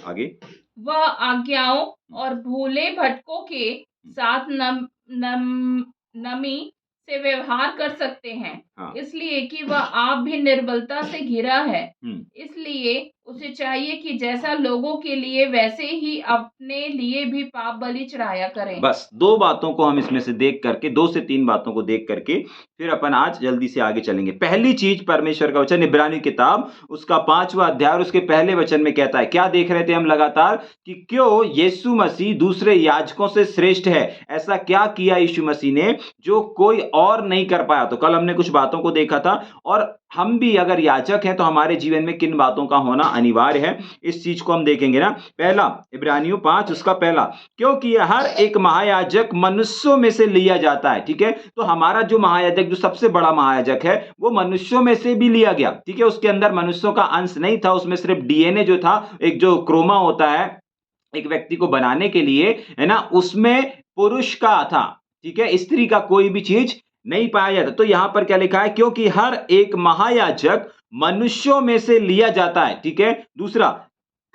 आगे। वह आज्ञाओं और भूले भटकों के साथ नमी से व्यवहार कर सकते हैं, हाँ। इसलिए कि वह आप भी निर्बलता से घिरा है। हम्म। इसलिए उसे चाहिए कि जैसा लोगों के लिए वैसे ही अपने लिए भी पाप बलि चढ़ाया करें। बस 2 बातों को हम इसमें से देख करके 2 से 3 बातों को देख करके फिर अपन आज जल्दी से आगे चलेंगे। पहली चीज़ परमेश्वर का वचन इब्रानी किताब उसका 5वां अध्याय और उसके पहले वचन में कहता है, क्या देख रहे थे हम लगातार कि क्यों यीशु मसीह दूसरे याजकों से श्रेष्ठ है? ऐसा क्या किया यीशु मसीह ने जो कोई और नहीं कर पाया? तो कल हमने कुछ बातों को देखा था और हम भी अगर याजक हैं तो हमारे जीवन में किन बातों का होना अनिवार्य है, इस चीज़ को हम देखेंगे ना। पहला इब्रानियों 5 उसका पहला, क्योंकि हर एक महायाजक मनुष्यों में से लिया जाता है, ठीक है? तो हमारा जो महायाजक जो सबसे बड़ा महायाजक है वो मनुष्यों में से भी लिया गया, ठीक है? उसके अंदर मनुष्यों का अंश नहीं था, उसमें सिर्फ डीएनए जो था, एक जो क्रोमा होता है एक व्यक्ति को बनाने के लिए, है ना, उसमें पुरुष का था, ठीक है? स्त्री का कोई भी चीज नहीं पाया जाता। तो यहां पर क्या लिखा है, क्योंकि हर एक महायाजक मनुष्यों में से लिया जाता है, ठीक है? दूसरा,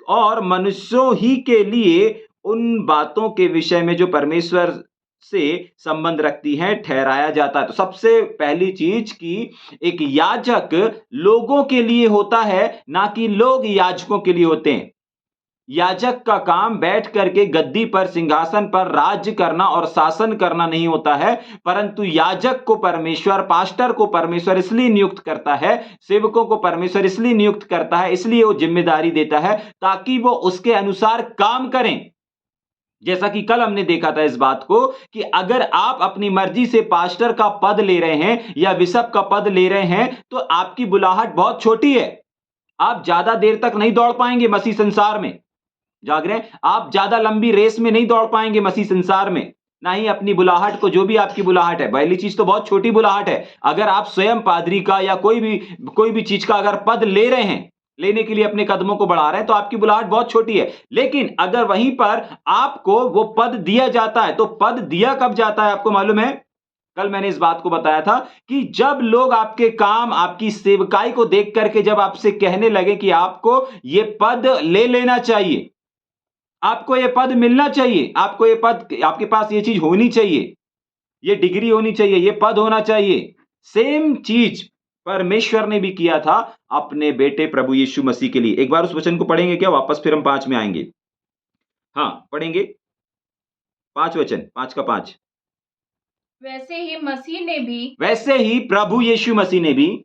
और मनुष्यों ही के लिए उन बातों के विषय में जो परमेश्वर से संबंध रखती हैं ठहराया जाता है। तो सबसे पहली चीज कि एक याजक लोगों के लिए होता है, ना कि लोग याजकों के लिए होते हैं। याजक का काम बैठ करके गद्दी पर सिंहासन पर राज्य करना और शासन करना नहीं होता है, परंतु याजक को परमेश्वर, पास्टर को परमेश्वर इसलिए नियुक्त करता है, सेवकों को परमेश्वर इसलिए नियुक्त करता है, इसलिए वो जिम्मेदारी देता है ताकि वो उसके अनुसार काम करें। जैसा कि कल हमने देखा था इस बात को कि अगर आप अपनी मर्जी से पास्टर का पद ले रहे हैं या बिशप का पद ले रहे हैं तो आपकी बुलाहट बहुत छोटी है। आप ज्यादा देर तक नहीं दौड़ पाएंगे मसीह संसार में। जाग रहे हैं? आप ज्यादा लंबी रेस में नहीं दौड़ पाएंगे मसीह संसार में, ना ही अपनी बुलाहट को, जो भी आपकी बुलाहट है, पहली चीज तो बहुत छोटी बुलाहट है। अगर आप स्वयं पादरी का या कोई भी चीज का अगर पद ले रहे हैं, लेने के लिए अपने कदमों को बढ़ा रहे हैं, तो आपकी बुलाहट बहुत छोटी है। लेकिन अगर वहीं पर आपको वो पद दिया जाता है, तो पद दिया कब जाता है आपको मालूम है? कल मैंने इस बात को बताया था कि जब लोग आपके काम, आपकी सेवकाई को देख करके जब आपसे कहने लगे कि आपको ये पद ले लेना चाहिए, आपको ये पद मिलना चाहिए, आपको ये पद, आपके पास ये चीज होनी चाहिए, ये डिग्री होनी चाहिए, ये पद होना चाहिए। सेम चीज परमेश्वर ने भी किया था अपने बेटे प्रभु यीशु मसीह के लिए। एक बार उस वचन को पढ़ेंगे क्या वापस, फिर हम 5 में आएंगे। हाँ पढ़ेंगे 5 वचन, 5 का 5। वैसे ही प्रभु यीशु मसीह ने भी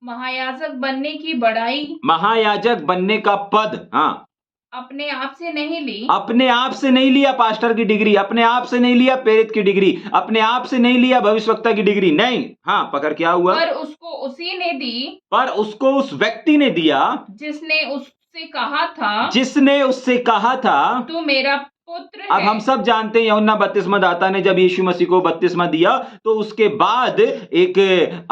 महायाजक बनने की बड़ाई महायाजक बनने का पद, हाँ, अपने आप से नहीं ली, अपने आप से नहीं लिया। पास्टर की डिग्री अपने आप से नहीं लिया, प्रेरित की डिग्री अपने आप से नहीं लिया, भविष्यवक्ता की डिग्री नहीं। हाँ पकड़, क्या हुआ? पर उसको उसी ने दी, पर उसको उस व्यक्ति ने दिया जिसने उससे कहा था, तू मेरा पुत्र है। अब हम सब जानते हैं यूहन्ना बपतिस्मा दाता ने जब यीशु मसीह को बपतिस्मा दिया तो उसके बाद एक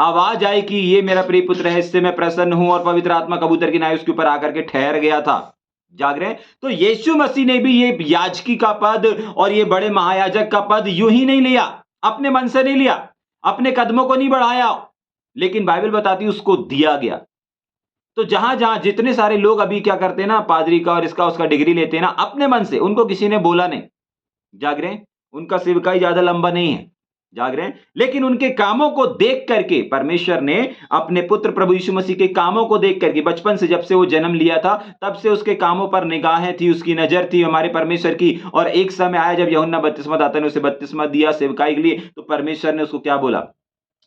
आवाज आई कि ये मेरा प्रिय पुत्र है, इससे मैं प्रसन्न हूं, और पवित्र आत्मा कबूतर की नाई उसके ऊपर आकर के ठहर गया था। जाग रहे हैं? तो यीशु मसीह ने भी ये याजकी का पद और ये बड़े महायाजक का पद यूं ही नहीं लिया, अपने मन से नहीं लिया, अपने कदमों को नहीं बढ़ाया, लेकिन बाइबल बताती है उसको दिया गया। तो जहां जहां जितने सारे लोग अभी क्या करते हैं ना, पादरी का और इसका उसका डिग्री लेते हैं ना अपने मन से, उनको किसी ने बोला नहीं। जाग रहे हैं? उनका सेवकाई ज्यादा लंबा नहीं है। जाग रहे हैं? लेकिन उनके कामों को देख करके परमेश्वर ने अपने पुत्र प्रभु यीशु मसीह के कामों को देख करके, बचपन से जब से वो जन्म लिया था तब से उसके कामों पर निगाहें थी, उसकी नजर थी हमारे परमेश्वर की। और एक समय आया जब यूहन्ना बपतिस्मा दाता ने उसे बपतिस्मा दिया सेवकाई के लिए, तो परमेश्वर ने उसको क्या बोला?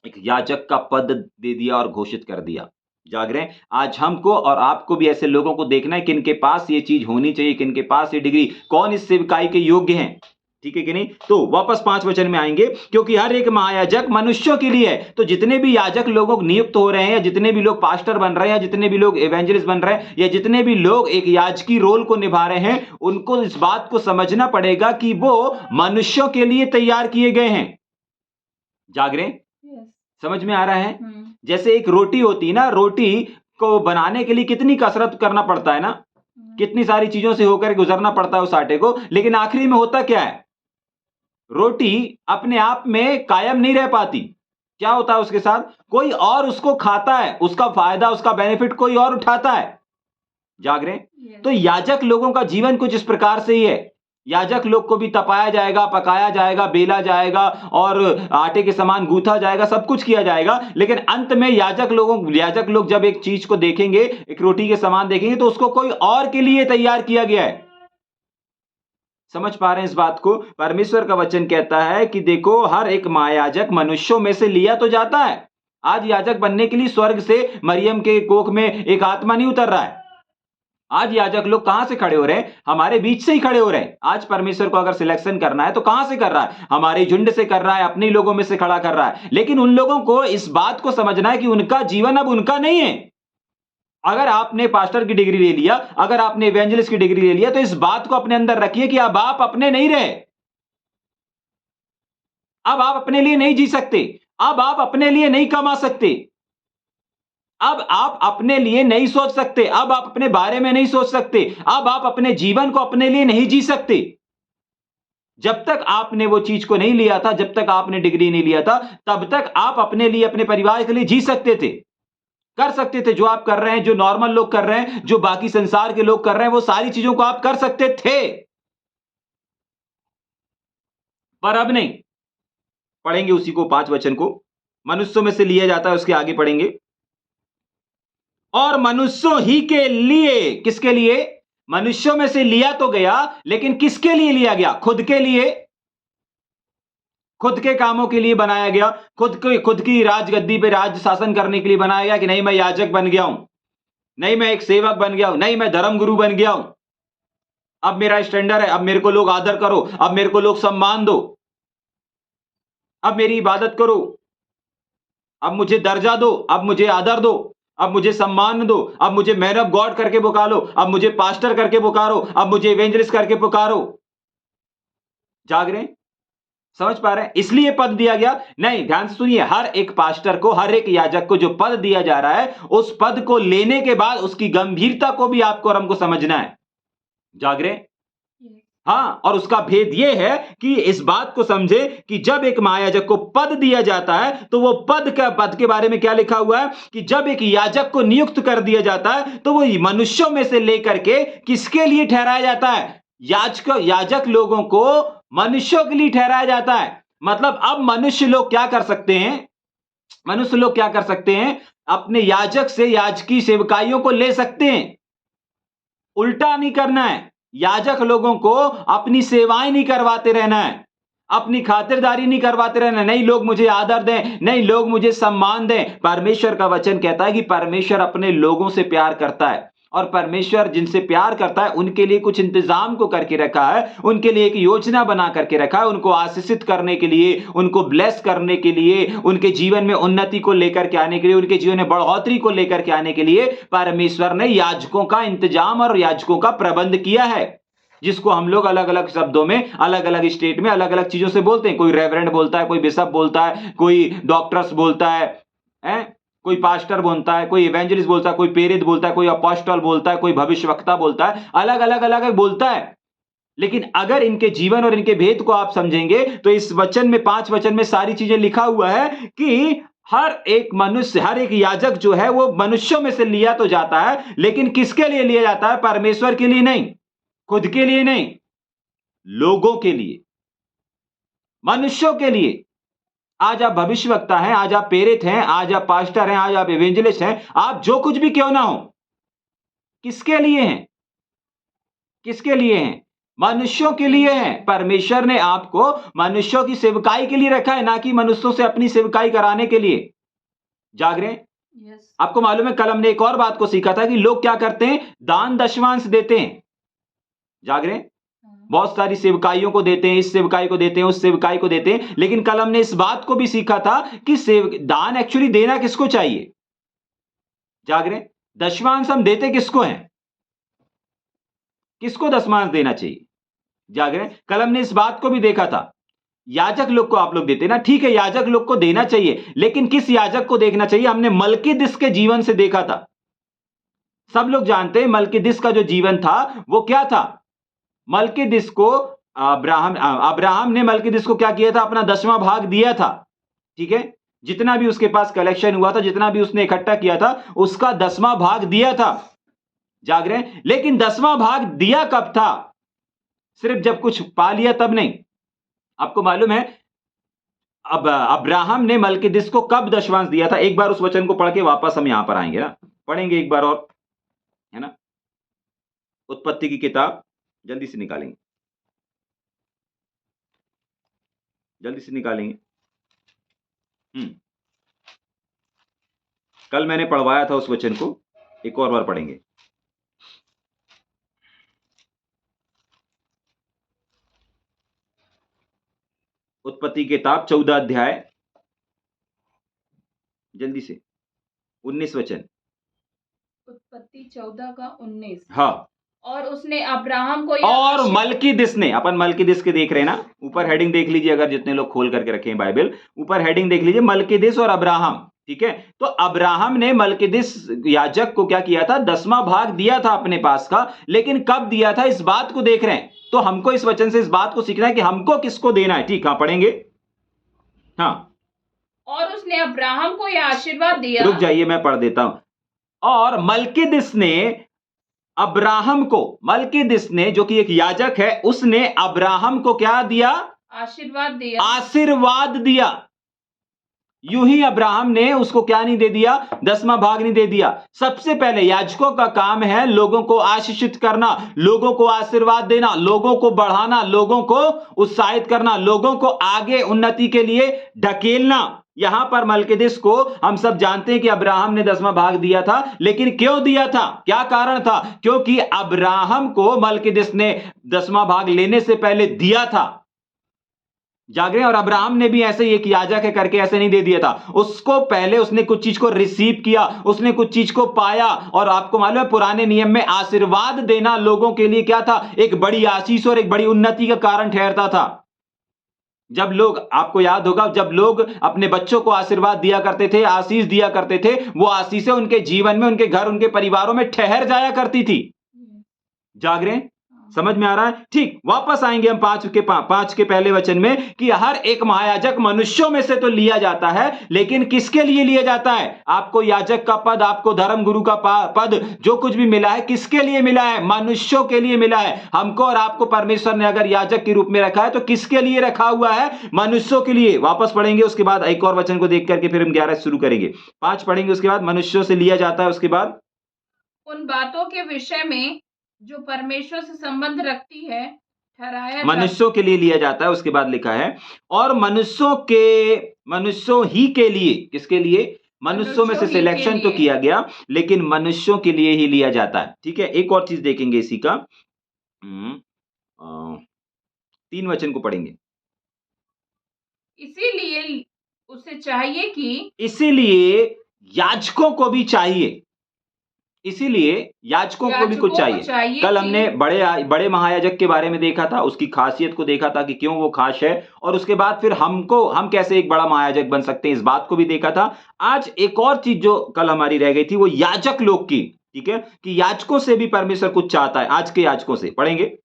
एक याजक का पद दे दिया और घोषित कर दिया। जाग रहे हैं? आज हमको और आपको भी ऐसे लोगों को देखना है किनके पास ये चीज होनी चाहिए, किनके पास ये डिग्री, कौन इस सेवकाई के योग्य हैं, ठीक है कि नहीं? तो वापस 5 वचन में आएंगे, क्योंकि हर एक महायाजक मनुष्यों के लिए है। तो जितने भी याजक लोगों नियुक्त हो रहे हैं, या जितने भी लोग पास्टर बन रहे हैं, या जितने भी लोग एवेंजलिस्ट बन रहे हैं, या जितने भी लोग एक याजकी रोल को निभा रहे हैं, उनको इस बात को समझना पड़ेगा कि वो मनुष्यों के लिए तैयार किए गए हैं। जाग रहे हैं? समझ में आ रहा है? जैसे एक रोटी होती है ना, रोटी को बनाने के लिए कितनी कसरत करना पड़ता है ना, कितनी सारी चीजों से होकर गुजरना पड़ता है उस आटे को, लेकिन आखिरी में होता क्या है? रोटी अपने आप में कायम नहीं रह पाती। क्या होता है उसके साथ? कोई और उसको खाता है, उसका फायदा, उसका बेनिफिट कोई और उठाता है। जाग रहे हैं? Yes. तो याजक लोगों का जीवन कुछ इस प्रकार से ही है। याजक लोग को भी तपाया जाएगा, पकाया जाएगा, बेला जाएगा और आटे के समान गूथा जाएगा, सब कुछ किया जाएगा, लेकिन अंत में याजक लोग जब एक चीज को देखेंगे, एक रोटी के समान देखेंगे, तो उसको कोई और के लिए तैयार किया गया है। समझ पा रहे हैं इस बात को? परमेश्वर का वचन कहता है कि देखो, हर एक महायाजक मनुष्यों में से लिया तो जाता है। आज याजक बनने के लिए स्वर्ग से मरियम के कोख में एक आत्मा नहीं उतर रहा है। आज याजक लोग कहां से खड़े हो रहे हैं? हमारे बीच से ही खड़े हो रहे हैं। आज परमेश्वर को अगर सिलेक्शन करना है तो कहां से कर रहा है? हमारे झुंड से कर रहा है, अपने लोगों में से खड़ा कर रहा है। लेकिन उन लोगों को इस बात को समझना है कि उनका जीवन अब उनका नहीं है। अगर आपने पास्टर की डिग्री ले लिया, अगर आपने इवेंजलिस्ट की डिग्री ले लिया, तो इस बात को अपने अंदर रखिए कि अब आप अपने नहीं रहे। अब आप अपने लिए नहीं जी सकते। अब आप अपने लिए नहीं कमा सकते। अब आप अपने लिए नहीं सोच सकते। अब आप अपने बारे में नहीं सोच सकते। अब आप अपने जीवन को अपने लिए नहीं जी सकते। जब तक आपने वो चीज को नहीं लिया था, जब तक आपने डिग्री नहीं लिया था, तब तक आप अपने लिए, अपने परिवार के लिए जी सकते थे, कर सकते थे। जो आप कर रहे हैं, जो नॉर्मल लोग कर रहे हैं, जो बाकी संसार के लोग कर रहे हैं, वो सारी चीजों को आप कर सकते थे, पर अब नहीं। पढ़ेंगे उसी को, 5 वचन को। मनुष्यों में से लिया जाता है, उसके आगे पढ़ेंगे। और मनुष्यों ही के लिए, किसके लिए? मनुष्यों में से लिया तो गया, लेकिन किसके लिए लिया गया? खुद के लिए, खुद के कामों के लिए बनाया गया, खुद की राजगद्दी पे राज शासन करने के लिए बनाया गया कि नहीं मैं याजक बन गया हूं, नहीं मैं एक सेवक बन गया हूं, नहीं मैं धर्मगुरु बन गया हूं, अब मेरा स्टैंडर्ड है, अब मेरे को लोग आदर करो, अब मेरे को लोग सम्मान दो, अब मेरी इबादत करो, अब मुझे दर्जा दो, अब मुझे आदर दो, अब मुझे सम्मान दो, अब मुझे मैन ऑफ गॉड करके पुकारो, अब मुझे पास्टर करके पुकारो, अब मुझे इवेंजलिस्ट करके पुकारो। जाग रहे हैं? समझ पा रहे हैं? इसलिए पद दिया गया नहीं। ध्यान से सुनिए, हर एक पास्टर को, हर एक याजक को जो पद दिया जा रहा है, उस पद को लेने के बाद उसकी गंभीरता को भी आपको और हमको समझना है। जाग रहे हैं? हाँ, और उसका भेद यह है कि इस बात को समझे कि जब एक महायाजक को पद दिया जाता है, तो वो पद के बारे में क्या लिखा हुआ है कि जब एक याजक को नियुक्त कर दिया जाता है, तो वो मनुष्यों में से लेकर के किसके लिए ठहराया जाता है? याजक लोगों को मनुष्यों के लिए ठहराया जाता है। मतलब अब मनुष्य लोग क्या कर सकते हैं? मनुष्य लोग क्या कर सकते हैं? अपने याजक से याजकी सेवकाइयों को ले सकते हैं। उल्टा नहीं करना है। याजक लोगों को अपनी सेवाएं नहीं करवाते रहना है, अपनी खातिरदारी नहीं करवाते रहना। नहीं लोग मुझे आदर दें, नहीं लोग मुझे सम्मान दें। परमेश्वर का वचन कहता है कि परमेश्वर अपने लोगों से प्यार करता है, और परमेश्वर जिनसे प्यार करता है उनके लिए कुछ इंतजाम को करके रखा है, उनके लिए एक योजना बना करके रखा है, उनको आशीषित करने के लिए, उनको ब्लेस करने के लिए, उनके जीवन में उन्नति को लेकर के आने के लिए, उनके जीवन में बढ़ोतरी को लेकर के आने के लिए परमेश्वर ने याजकों का इंतजाम और याजकों का प्रबंध किया है, जिसको हम लोग अलग अलग शब्दों में, अलग अलग स्टेट में अलग अलग चीजों से बोलते हैं। कोई रेवरेंड बोलता है, कोई बिशप बोलता है, कोई डॉक्टर्स बोलता है, कोई पास्टर बोलता है, कोई इवेंजलिस्ट बोलता है, कोई प्रेरित बोलता है, कोई अपोस्टल बोलता है, कोई भविष्यवक्ता बोलता है, अलग अलग बोलता है। लेकिन अगर इनके जीवन और इनके भेद को आप समझेंगे, तो इस वचन में, 5 वचन में सारी चीजें लिखा हुआ है कि हर एक मनुष्य, हर एक याजक जो है वो मनुष्यों में से लिया तो जाता है, लेकिन किसके लिए लिया जाता है? परमेश्वर के लिए नहीं, खुद के लिए नहीं, लोगों के लिए, मनुष्यों के लिए। आज आप भविष्यवक्ता हैं, आज आप प्रेरित हैं, आज आप पास्टर हैं, आज आप इवेंजलिस्ट हैं, आप जो कुछ भी क्यों ना हो, किसके लिए हैं? किसके लिए हैं? मनुष्यों के लिए हैं। परमेश्वर ने आपको मनुष्यों की सेवकाई के लिए रखा है, ना कि मनुष्यों से अपनी सेवकाई कराने के लिए। जाग रहे हैं? यस। आपको मालूम है, कल हमने एक और बात को सीखा था कि लोग क्या करते हैं? दान दशमांश देते हैं। जाग रहे हैं? बहुत सारी सेवकाइयों को देते हैं, इस सेवकाई को देते हैं, उस सेवकाई को देते हैं। लेकिन कल हमने इस बात को भी सीखा था कि दान एक्चुअली देना किसको चाहिए? जाग रहे हैं? दशमांश हम देते किसको हैं? किसको दशमांश देना चाहिए? जाग रहे हैं? कल हमने इस बात को भी देखा था, याजक लोग को आप लोग देते ना, ठीक है, याजक लोग को देना चाहिए, लेकिन किस याजक को देखना चाहिए? हमने मलकीदिस के जीवन से देखा था। सब लोग जानते हैं मलकीदिस का जो जीवन था वो क्या था। मलकीदिस को अब्राहम ने मलकीदिस को क्या किया था? अपना 10वां भाग दिया था। ठीक है, जितना भी उसके पास कलेक्शन हुआ था, जितना भी उसने इकट्ठा किया था, उसका 10वां भाग दिया था। जाग रहे हैं? लेकिन 10वां भाग दिया कब था? सिर्फ जब कुछ पा लिया तब नहीं। आपको मालूम है अब अब्राहम ने मलकीदिस को कब दशवांश दिया था? एक बार उस वचन को पढ़ के वापस हम यहां पर आएंगे ना, पढ़ेंगे एक बार और, है ना? उत्पत्ति की किताब जल्दी से निकालेंगे, जल्दी से निकालेंगे। कल मैंने पढ़वाया था उस वचन को, एक और बार पढ़ेंगे। उत्पत्ति की किताब 14 अध्याय, जल्दी से 19 वचन। उत्पत्ति 14 का 19। हाँ, और उसने अब्राहम को और मलकीदिस ने, अपन मलकीदिस के देख रहे हैं ना, ऊपर हेडिंग देख लीजिए, अगर जितने लोग खोल करके रखे हैं बाइबल, ऊपर हेडिंग देख लीजिए, मलकीदिस और अब्राहम। ठीक है, तो अब्राहम ने मलकीदिस याजक को क्या किया था? 10वां भाग दिया था अपने पास का, लेकिन कब दिया था इस बात को देख रहे हैं। तो हमको इस वचन से इस बात को सीखना है कि हमको किसको देना है। ठीक, हाँ पढ़ेंगे। हाँ, और उसने अब्राहम को यह आशीर्वाद दिया। रुक जाइए, मैं पढ़ देता हूं। और मलकीदिस ने अब्राहम को, मलकीदिस ने जो कि एक याजक है, उसने अब्राहम को क्या दिया? आशीर्वाद दिया। आशीर्वाद दिया। यूं ही अब्राहम ने उसको क्या नहीं दे दिया? 10वां भाग नहीं दे दिया। सबसे पहले याजकों का काम है लोगों को आशीषित करना, लोगों को आशीर्वाद देना, लोगों को बढ़ाना, लोगों को उत्साहित करना, लोगों को आगे उन्नति के लिए ढकेलना। यहां पर मलकीदिस को हम सब जानते हैं कि अब्राहम ने 10वां भाग दिया था, लेकिन क्यों दिया था? क्या कारण था? क्योंकि अब्राहम को मलकीदिस ने 10वां भाग लेने से पहले दिया था। जाग रहे हैं? और अब्राहम ने भी ऐसे ही एक याजक है करके ऐसे नहीं दे दिया था, उसको पहले उसने कुछ चीज को रिसीव किया, उसने कुछ चीज को पाया। और आपको मालूम है पुराने नियम में आशीर्वाद देना लोगों के लिए क्या था? एक बड़ी आशीष और एक बड़ी उन्नति का कारण ठहरता था। जब लोग, आपको याद होगा, जब लोग अपने बच्चों को आशीर्वाद दिया करते थे, आशीष दिया करते थे, वो आशीषें उनके जीवन में, उनके घर, उनके परिवारों में ठहर जाया करती थी। जाग रहे हैं? समझ में आ रहा है? ठीक, वापस आएंगे हम 5 के पहले वचन में कि हर एक महायाजक मनुष्यों में से तो लिया जाता है, लेकिन किसके लिए लिया जाता है? आपको याजक का पद, आपको धर्म गुरु का पद, जो कुछ भी मिला है, किसके लिए मिला है? मनुष्यों के लिए मिला है। हमको और आपको परमेश्वर ने अगर याजक के रूप में रखा है तो किसके लिए रखा हुआ है? मनुष्यों के लिए। वापस पढ़ेंगे, उसके बाद एक और वचन को देख करके फिर हम 11 शुरू करेंगे। 5 पढ़ेंगे, उसके बाद मनुष्यों से लिया जाता है, उसके बाद उन बातों के विषय में जो परमेश्वर से संबंध रखती है ठहराया मनुष्यों के लिए लिया जाता है। उसके बाद लिखा है और मनुष्यों ही के लिए, किसके लिए? मनुष्यों में से सिलेक्शन तो किया गया, लेकिन मनुष्यों के लिए ही लिया जाता है। ठीक है, एक और चीज देखेंगे इसी का, 3 वचन को पढ़ेंगे। इसीलिए उसे चाहिए कि, इसीलिए याजकों को भी चाहिए, इसीलिए याजकों को भी कुछ चाहिए। कल हमने बड़े महायाजक के बारे में देखा था, उसकी खासियत को देखा था कि क्यों वो खास है, और उसके बाद फिर हम कैसे एक बड़ा महायाजक बन सकते हैं, इस बात को भी देखा था। आज एक और चीज जो कल हमारी रह गई थी, वो याजक लोग की। ठीक है, कि याजकों से भी परमेश्वर कुछ चाहता है, आज के याजकों से। पढ़ेंगे।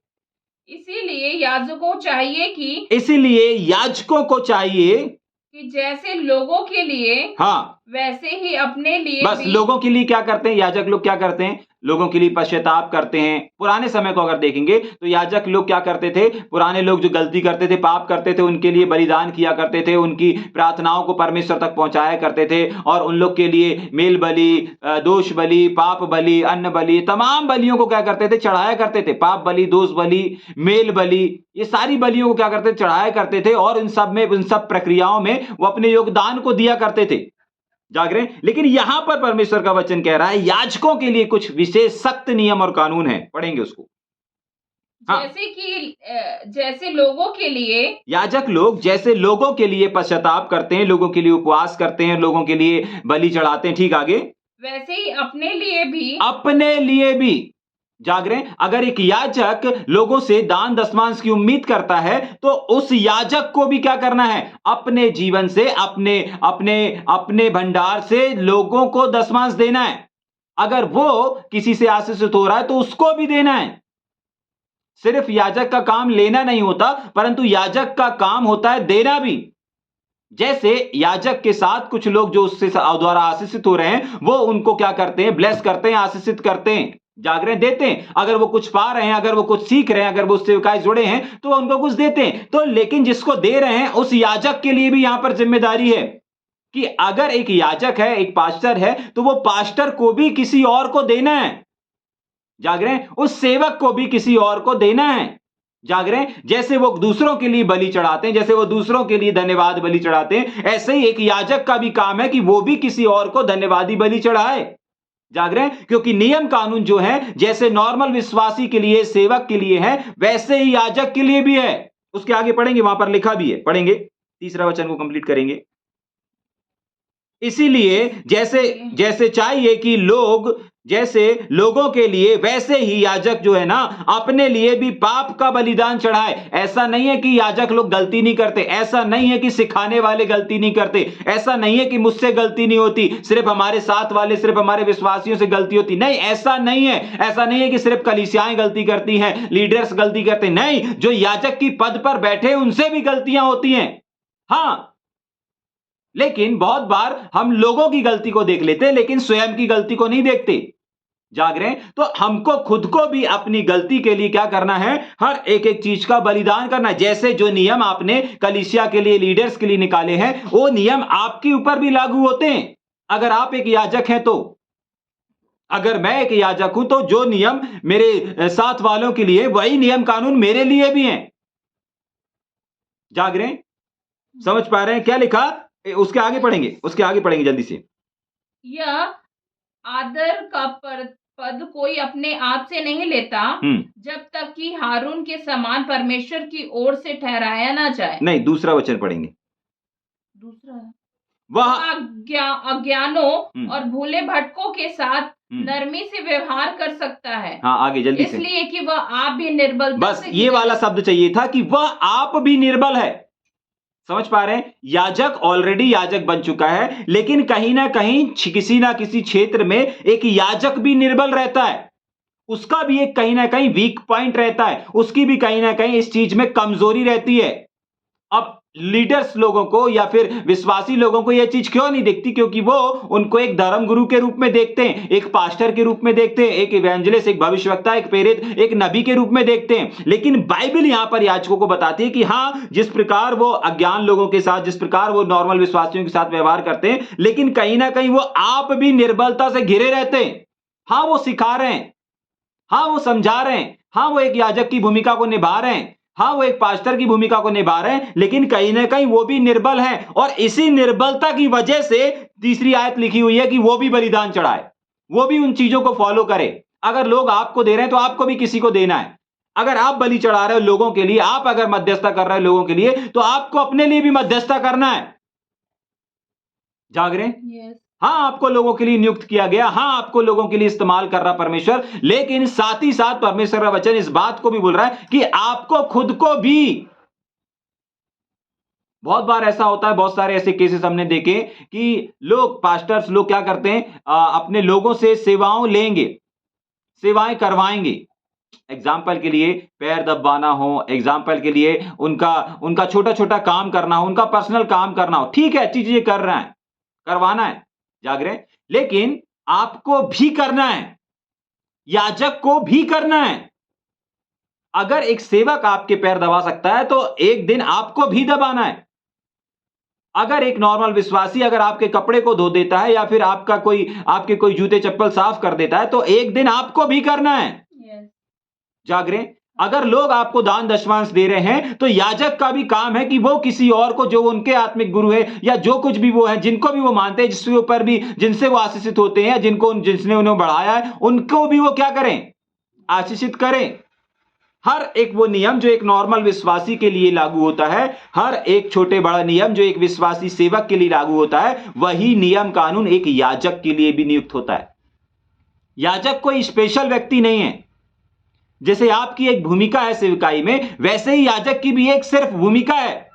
इसीलिए याजकों चाहिए कि, इसीलिए याजकों को चाहिए कि जैसे लोगों के लिए, हाँ, वैसे ही अपने लिए बस भी। लोगों के लिए क्या करते हैं याजक लोग? क्या करते हैं? लोगों के लिए पश्चाताप करते हैं। पुराने समय को अगर देखेंगे तो याजक लोग क्या करते थे? पुराने लोग जो गलती करते थे, पाप करते थे, उनके लिए बलिदान किया करते थे, उनकी प्रार्थनाओं को परमेश्वर तक पहुंचाया करते थे, और उन लोग के लिए मेल बलि, दोष बलि, पाप बलि, अन्न बलि, तमाम बलियों को क्या करते थे? चढ़ाया करते थे। पाप बलि, दोष बलि, मेल बलि, ये सारी बलियों को क्या करते थे? चढ़ाया करते थे, और इन सब में, इन सब प्रक्रियाओं में वो अपने योगदान को दिया करते थे। जाग रहे हैं? लेकिन यहां पर परमेश्वर का वचन कह रहा है याजकों के लिए कुछ विशेष सख्त नियम और कानून है। पढ़ेंगे उसको। हाँ, जैसे लोगों के लिए, याजक लोग जैसे लोगों के लिए पश्चाताप करते हैं, लोगों के लिए उपवास करते हैं, लोगों के लिए बलि चढ़ाते हैं। ठीक, आगे। वैसे ही अपने लिए भी जाग रहे हैं? अगर एक याजक लोगों से दान दशमांश की उम्मीद करता है, तो उस याजक को भी क्या करना है? अपने जीवन से, अपने अपने अपने भंडार से लोगों को दशमांश देना है। अगर वो किसी से आशीषित हो रहा है तो उसको भी देना है। सिर्फ याजक का काम लेना नहीं होता, परंतु याजक का काम होता है देना भी। जैसे याजक के साथ कुछ लोग जो उससे द्वारा आशीषित हो रहे हैं, वो उनको क्या करते हैं? ब्लेस करते हैं, आशीषित करते हैं। जाग रहे हैं, देते हैं। अगर वो कुछ पा रहे हैं, अगर वो कुछ सीख रहे हैं, अगर वो उससे विकास जुड़े हैं, तो उनको कुछ देते हैं। तो लेकिन जिसको दे रहे हैं, उस याजक के लिए भी यहां पर जिम्मेदारी है कि अगर एक याजक है, एक पास्टर है, तो वो पास्टर को भी किसी और को देना है। जाग रहे हैं, उस सेवक को भी किसी और को देना है। जाग रहे हैं, जैसे वो दूसरों के लिए बलि चढ़ाते हैं, जैसे वो दूसरों के लिए धन्यवाद बलि चढ़ाते हैं, ऐसे ही एक याजक का भी काम है कि वो भी किसी और को धन्यवादी बलि चढ़ाए। जाग रहे हैं, क्योंकि नियम कानून जो है, जैसे नॉर्मल विश्वासी के लिए, सेवक के लिए है, वैसे ही याजक के लिए भी है। उसके आगे पढ़ेंगे, वहां पर लिखा भी है, पढ़ेंगे, तीसरा वचन को कंप्लीट करेंगे। इसीलिए जैसे जैसे चाहिए कि जैसे लोगों के लिए, वैसे ही याजक जो है ना, अपने लिए भी पाप का बलिदान चढ़ाए। ऐसा नहीं है कि याजक लोग गलती नहीं करते, ऐसा नहीं है कि सिखाने वाले गलती नहीं करते, ऐसा नहीं है कि मुझसे गलती नहीं होती, सिर्फ हमारे साथ वाले, सिर्फ हमारे विश्वासियों से गलती होती। नहीं, ऐसा नहीं है। ऐसा नहीं है कि सिर्फ कलीसियाएं गलती करती हैं, लीडर्स गलती करते, नहीं, जो याजक की पद पर बैठे उनसे भी गलतियां होती हैं। हां, लेकिन बहुत बार हम लोगों की गलती को देख लेते हैं, लेकिन स्वयं की गलती को नहीं देखते। जाग रहे हैं, तो हमको खुद को भी अपनी गलती के लिए क्या करना है, हर एक एक चीज का बलिदान करना है। जैसे जो नियम आपने कलीसिया के लिए, लीडर्स के लिए निकाले हैं, वो नियम आपके ऊपर भी लागू होते हैं। अगर आप एक याजक हैं तो, अगर मैं एक याजक हूं, तो जो नियम मेरे साथ वालों के लिए, वही नियम कानून मेरे लिए भी हैं। जाग रहे हैं, समझ पा रहे हैं क्या लिखा? उसके आगे पढ़ेंगे, उसके आगे पढ़ेंगे जल्दी से। यह आदर का पद कोई अपने आप से नहीं लेता, जब तक कि हारून के समान परमेश्वर की ओर से ठहराया ना जाए। नहीं, दूसरा वचन पढ़ेंगे। दूसरा, वह अज्ञानों और भूले भटकों के साथ नरमी से व्यवहार कर सकता है। हाँ, आगे जल्दी से। इसलिए कि वह आप भी निर्बल। बस ये वाला शब्द चाहिए था कि वह आप भी निर्बल है। समझ पा रहे हैं? याजक ऑलरेडी याजक बन चुका है, लेकिन कहीं ना कहीं किसी ना किसी क्षेत्र में एक याजक भी निर्बल रहता है। उसका भी एक कहीं ना कहीं वीक पॉइंट रहता है, उसकी भी कहीं ना कहीं इस चीज में कमजोरी रहती है। अब लीडर्स लोगों को या फिर विश्वासी लोगों को यह चीज क्यों नहीं दिखती? क्योंकि वो उनको एक धर्म गुरु के रूप में देखते हैं, एक पास्टर के रूप में देखते हैं, एक इवेंजलिस्ट, एक भविष्यवक्ता, एक प्रेरित, एक नबी के रूप में देखते हैं। लेकिन बाइबल यहां पर याजकों को बताती है कि हां, जिस प्रकार वो अज्ञान लोगों के साथ, जिस प्रकार वो नॉर्मल विश्वासियों के साथ व्यवहार करते हैं, लेकिन कहीं ना कहीं वो आप भी निर्बलता से घिरे रहते हैं। हां, वो सिखा रहे हैं, हां, वो समझा रहे हैं, हां, वो एक याजक की भूमिका को निभा रहे हैं, हां, वो एक पास्टर की भूमिका को निभा रहे हैं, लेकिन कहीं ना कहीं वो भी निर्बल हैं। और इसी निर्बलता की वजह से तीसरी आयत लिखी हुई है कि वो भी बलिदान चढ़ाए, वो भी उन चीजों को फॉलो करे। अगर लोग आपको दे रहे हैं, तो आपको भी किसी को देना है। अगर आप बलि चढ़ा रहे हो लोगों के लिए, आप अगर मध्यस्थता कर रहे हो लोगों के लिए, तो आपको अपने लिए भी मध्यस्थता करना है। जाग रहे हैं? Yes. हाँ, आपको लोगों के लिए नियुक्त किया गया, हाँ, आपको लोगों के लिए इस्तेमाल कर रहा परमेश्वर, लेकिन साथ ही साथ परमेश्वर का वचन इस बात को भी बोल रहा है कि आपको खुद को भी। बहुत बार ऐसा होता है, बहुत सारे ऐसे केसेस हमने देखे कि लोग, पास्टर्स लोग क्या करते हैं, अपने लोगों से सेवाओं लेंगे, सेवाएं करवाएंगे। एग्जाम्पल के लिए पैर दबाना हो, एग्जाम्पल के लिए उनका उनका छोटा छोटा काम करना हो, उनका पर्सनल काम करना हो, ठीक है, अच्छी चीजें कर रहे हैं, करवाना है। जाग रहे हैं, लेकिन आपको भी करना है, याजक को भी करना है। अगर एक सेवक आपके पैर दबा सकता है, तो एक दिन आपको भी दबाना है। अगर एक नॉर्मल विश्वासी अगर आपके कपड़े को धो देता है, या फिर आपके कोई जूते चप्पल साफ कर देता है, तो एक दिन आपको भी करना है। Yes. जाग रहे हैं? अगर लोग आपको दान दशमांश दे रहे हैं, तो याजक का भी काम है कि वो किसी और को, जो उनके आत्मिक गुरु है या जो कुछ भी वो है, जिनको भी वो मानते हैं, जिसके ऊपर भी, जिनसे वो आशीषित होते हैं, जिसने उन्हें बढ़ाया है, उनको भी वो क्या करें? आशीषित करें। हर एक वो नियम जो एक नॉर्मल विश्वासी के लिए लागू होता है, हर एक छोटे बड़ा नियम जो एक विश्वासी सेवक के लिए लागू होता है, वही नियम कानून एक याजक के लिए भी नियुक्त होता है। याजक कोई स्पेशल व्यक्ति नहीं है। जैसे आपकी एक भूमिका है सेवकाई में, वैसे ही याजक की भी एक सिर्फ भूमिका है।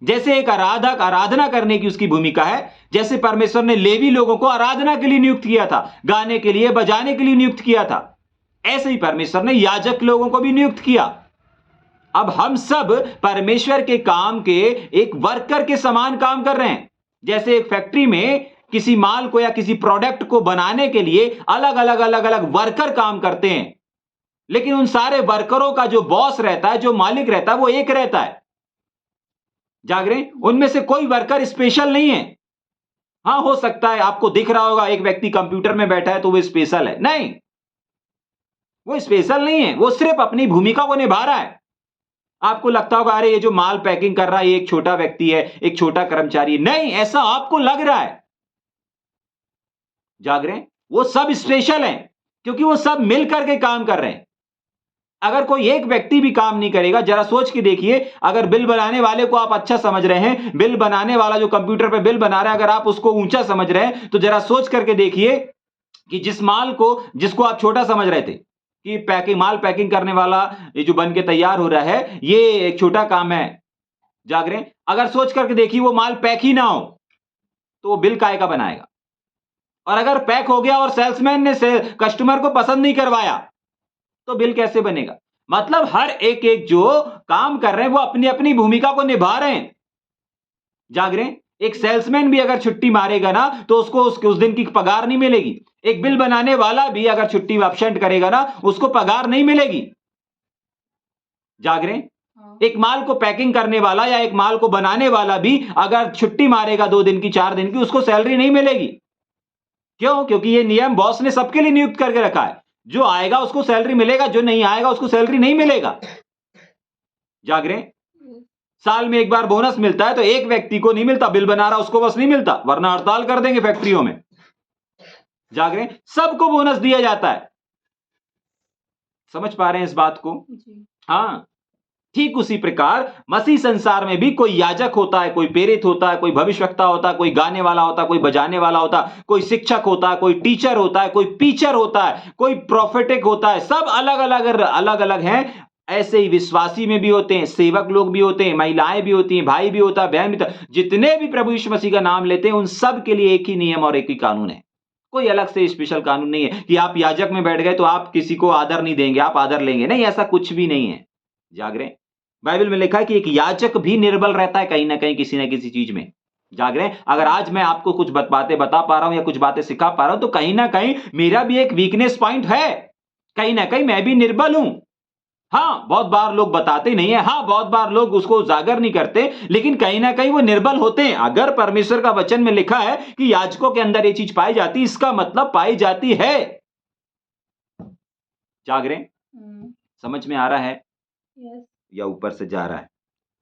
जैसे एक आराधक आराधना करने की उसकी भूमिका है, जैसे परमेश्वर ने लेवी लोगों को आराधना के लिए नियुक्त किया था, गाने के लिए, बजाने के लिए नियुक्त किया था, ऐसे ही परमेश्वर ने याजक लोगों को भी नियुक्त किया। अब हम सब परमेश्वर के काम के एक वर्कर के समान काम कर रहे हैं। जैसे एक फैक्ट्री में किसी माल को या किसी प्रोडक्ट को बनाने के लिए अलग अलग वर्कर काम करते हैं, लेकिन उन सारे वर्करों का जो बॉस रहता है, जो मालिक रहता है, वो एक रहता है। जाग रहे हैं? उनमें से कोई वर्कर स्पेशल नहीं है। हां, हो सकता है आपको दिख रहा होगा एक व्यक्ति कंप्यूटर में बैठा है तो वो स्पेशल है। नहीं, वो स्पेशल नहीं है, वो सिर्फ अपनी भूमिका को निभा रहा है। आपको लगता होगा अरे ये जो माल पैकिंग कर रहा है ये एक छोटा व्यक्ति है, एक छोटा कर्मचारी है। नहीं, ऐसा आपको लग रहा है। जाग रहे हैं? वो सब स्पेशल हैं, क्योंकि वो सब मिल करके काम कर रहे हैं। अगर कोई एक व्यक्ति भी काम नहीं करेगा, जरा सोच के देखिए, अगर बिल बनाने वाले को आप अच्छा समझ रहे हैं, बिल बनाने वाला जो कंप्यूटर पे बिल बना रहा है, अगर आप उसको ऊंचा समझ रहे हैं, तो जरा सोच करके देखिए कि जिस माल को, जिसको आप छोटा समझ रहे थे कि माल पैकिंग करने वाला ये जो बन के तैयार हो रहा है, ये एक छोटा काम है। जाग रहे हैं? अगर सोच करके देखिए वो माल पैक ही ना हो, तो वो बिल काहे का बनाएगा? और अगर पैक हो गया और सेल्समैन ने कस्टमर को पसंद नहीं करवाया, तो बिल कैसे बनेगा? मतलब हर एक जो काम कर रहे हैं वो अपनी अपनी भूमिका को निभा रहे हैं। जाग रहे हैं? एक सेल्समैन भी अगर छुट्टी मारेगा ना, तो उसको उस दिन की पगार नहीं मिलेगी। एक बिल बनाने वाला भी अगर छुट्टी एब्सेंट करेगा ना, उसको पगार नहीं मिलेगी। जाग रहे हैं? एक माल को पैकिंग करने वाला या एक माल को बनाने वाला भी अगर छुट्टी मारेगा 2 दिन की, 4 दिन की, उसको सैलरी नहीं मिलेगी। क्यों? क्योंकि ये नियम बॉस ने सबके लिए नियुक्त करके रखा है। जो आएगा उसको सैलरी मिलेगा, जो नहीं आएगा उसको सैलरी नहीं मिलेगा। जाग रहे हैं? साल में एक बार बोनस मिलता है तो एक व्यक्ति को नहीं मिलता, बिल बना रहा उसको बस नहीं मिलता, वरना हड़ताल कर देंगे फैक्ट्रियों में। जाग रहे हैं? सबको बोनस दिया जाता है। समझ पा रहे हैं इस बात को? हाँ, ठीक उसी प्रकार मसीह संसार में भी कोई याजक होता है, कोई प्रेरित होता है, कोई भविष्यवक्ता होता है, कोई गाने वाला होता है, कोई बजाने वाला होता है, कोई शिक्षक होता है, कोई टीचर होता है, कोई पीचर होता है, कोई प्रोफेटिक होता है। सब अलग अलग हैं। ऐसे ही विश्वासी में भी होते हैं, सेवक लोग भी होते हैं, महिलाएं भी होती हैं, भाई भी होता है, बहन भी होता है। जितने भी प्रभु यीशु मसीह का नाम लेते हैं, उन सब के लिए एक ही नियम और एक ही कानून है। कोई अलग से स्पेशल कानून नहीं है कि आप याजक में बैठ गए तो आप किसी को आदर नहीं देंगे, आप आदर लेंगे। नहीं, ऐसा कुछ भी नहीं है। जाग रहे हैं? बाइबल में लिखा है कि एक याजक भी निर्बल रहता है कहीं ना कहीं किसी ना किसी चीज में। जाग रहे हैं? अगर आज मैं आपको कुछ बातें बता पा रहा हूं या कुछ बातें सिखा पा रहा हूं, तो कहीं ना कहीं मेरा भी एक वीकनेस पॉइंट है। कहीं ना कहीं मैं भी निर्बल हूं। हाँ, बहुत बार लोग बताते नहीं है, हाँ, बहुत बार लोग उसको उजागर नहीं करते, लेकिन कहीं ना कहीं वो निर्बल होते हैं। अगर परमेश्वर का वचन में लिखा है कि याजकों के अंदर ये चीज पाई जाती, इसका मतलब पाई जाती है। जाग रहे हैं? समझ में आ रहा है यस। या ऊपर से जा रहा है?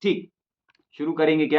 ठीक, शुरू करेंगे क्या?